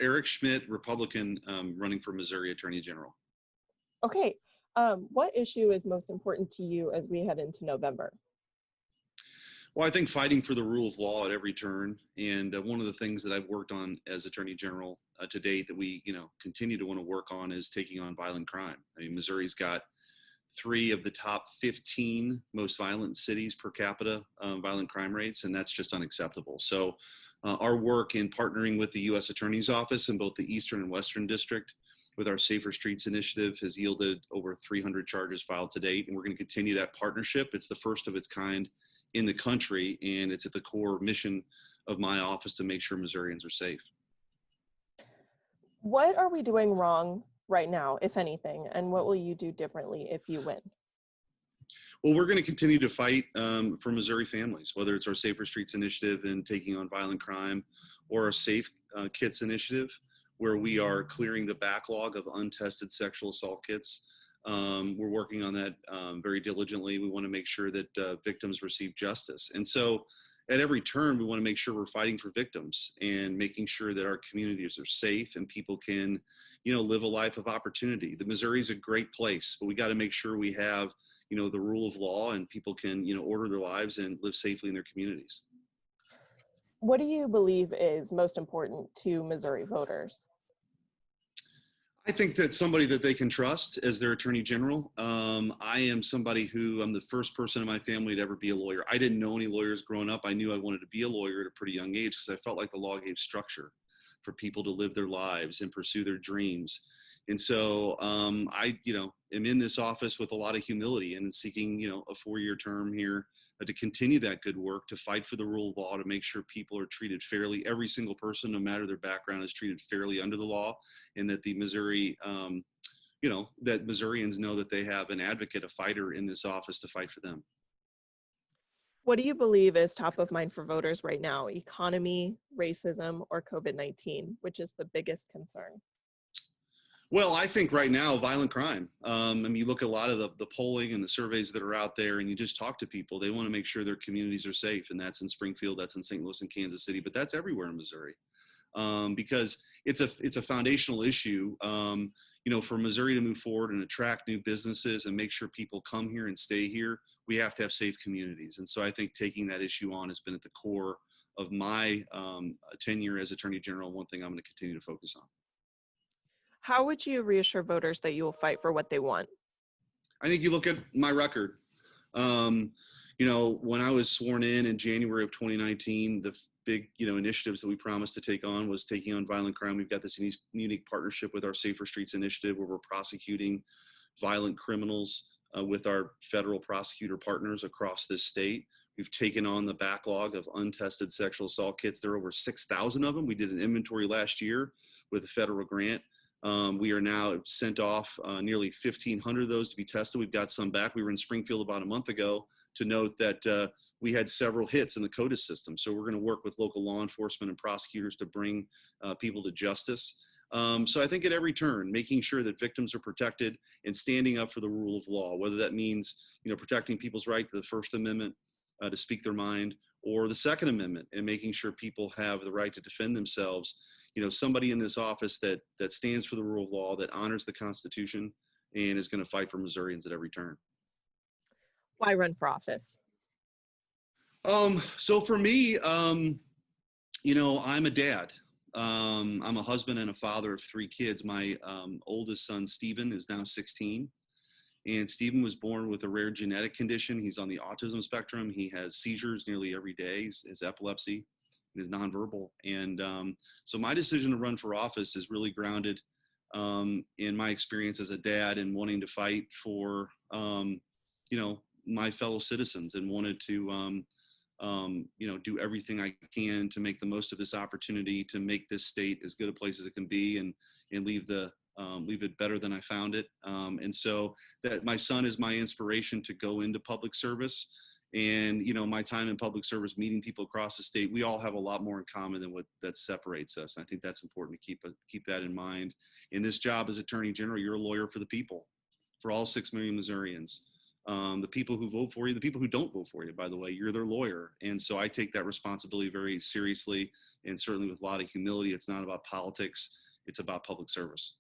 Eric Schmitt, Republican, running for Missouri Attorney General. Okay. What issue is most important to you as we head into November? Well, I think fighting for the rule of law at every turn, and one of the things that I've worked on as Attorney General to date that we, continue to want to work on is taking on violent crime. I mean, Missouri's got 3 of the top 15 most violent cities per capita violent crime rates, and that's just unacceptable. So our work in partnering with the U.S. Attorney's Office in both the Eastern and Western District with our Safer Streets initiative has yielded over 300 charges filed to date, and we're going to continue that partnership. It's the first of its kind in the country, and it's at the core mission of my office to make sure Missourians are safe. What are we doing wrong right now, if anything, and what will you do differently if you win? Well, we're going to continue to fight for Missouri families, whether it's our Safer Streets initiative and taking on violent crime, or our Safe Kits initiative, where we are clearing the backlog of untested sexual assault kits. We're working on that very diligently. We want to make sure that victims receive justice. And so at every turn, we want to make sure we're fighting for victims and making sure that our communities are safe and people can, live a life of opportunity. The Missouri is a great place, but we got to make sure we have, the rule of law and people can, order their lives and live safely in their communities. What do you believe is most important to Missouri voters? I think that somebody that they can trust as their attorney general. I am somebody who I'm the first person in my family to ever be a lawyer. I didn't know any lawyers growing up. I knew I wanted to be a lawyer at a pretty young age because I felt like the law gave structure for people to live their lives and pursue their dreams. And so I, am in this office with a lot of humility and seeking, a 4-year term here to continue that good work, to fight for the rule of law, to make sure people are treated fairly. Every single person, no matter their background, is treated fairly under the law, and that the Missouri, that Missourians know that they have an advocate, a fighter in this office to fight for them. What do you believe is top of mind for voters right now? Economy, racism, or COVID-19, which is the biggest concern? Well, I think right now, violent crime. You look at a lot of the polling and the surveys that are out there, and you just talk to people. They want to make sure their communities are safe, and that's in Springfield, that's in St. Louis and Kansas City, but that's everywhere in Missouri, because it's a foundational issue. For Missouri to move forward and attract new businesses and make sure people come here and stay here, we have to have safe communities. And so I think taking that issue on has been at the core of my tenure as Attorney General. One thing I'm going to continue to focus on. How would you reassure voters that you will fight for what they want? I think you look at my record. When I was sworn in January of 2019, the big, initiatives that we promised to take on was taking on violent crime. We've got this unique partnership with our Safer Streets initiative where we're prosecuting violent criminals with our federal prosecutor partners across this state. We've taken on the backlog of untested sexual assault kits. There are over 6,000 of them. We did an inventory last year with a federal grant. We are now sent off nearly 1,500 of those to be tested. We've got some back. We were in Springfield about a month ago to note that we had several hits in the CODIS system. So we're going to work with local law enforcement and prosecutors to bring people to justice. So I think at every turn, making sure that victims are protected and standing up for the rule of law, whether that means, protecting people's right to the First Amendment to speak their mind, or the Second Amendment, and making sure people have the right to defend themselves. Somebody in this office that stands for the rule of law, that honors the Constitution, and is going to fight for Missourians at every turn. Why run for office? So for me, I'm a dad. I'm a husband and a father of 3 kids. My oldest son, Stephen, is now 16. And Stephen was born with a rare genetic condition. He's on the autism spectrum. He has seizures nearly every day. His epilepsy is nonverbal. And so my decision to run for office is really grounded in my experience as a dad and wanting to fight for, my fellow citizens, and wanted to, do everything I can to make the most of this opportunity to make this state as good a place as it can be, and leave it better than I found it. And so that my son is my inspiration to go into public service. And, my time in public service, meeting people across the state, we all have a lot more in common than what that separates us. And I think that's important to keep that in mind. In this job as Attorney General, you're a lawyer for the people, for all 6 million Missourians. the people who vote for you, the people who don't vote for you, by the way, you're their lawyer. And so I take that responsibility very seriously, and certainly with a lot of humility. It's not about politics. It's about public service.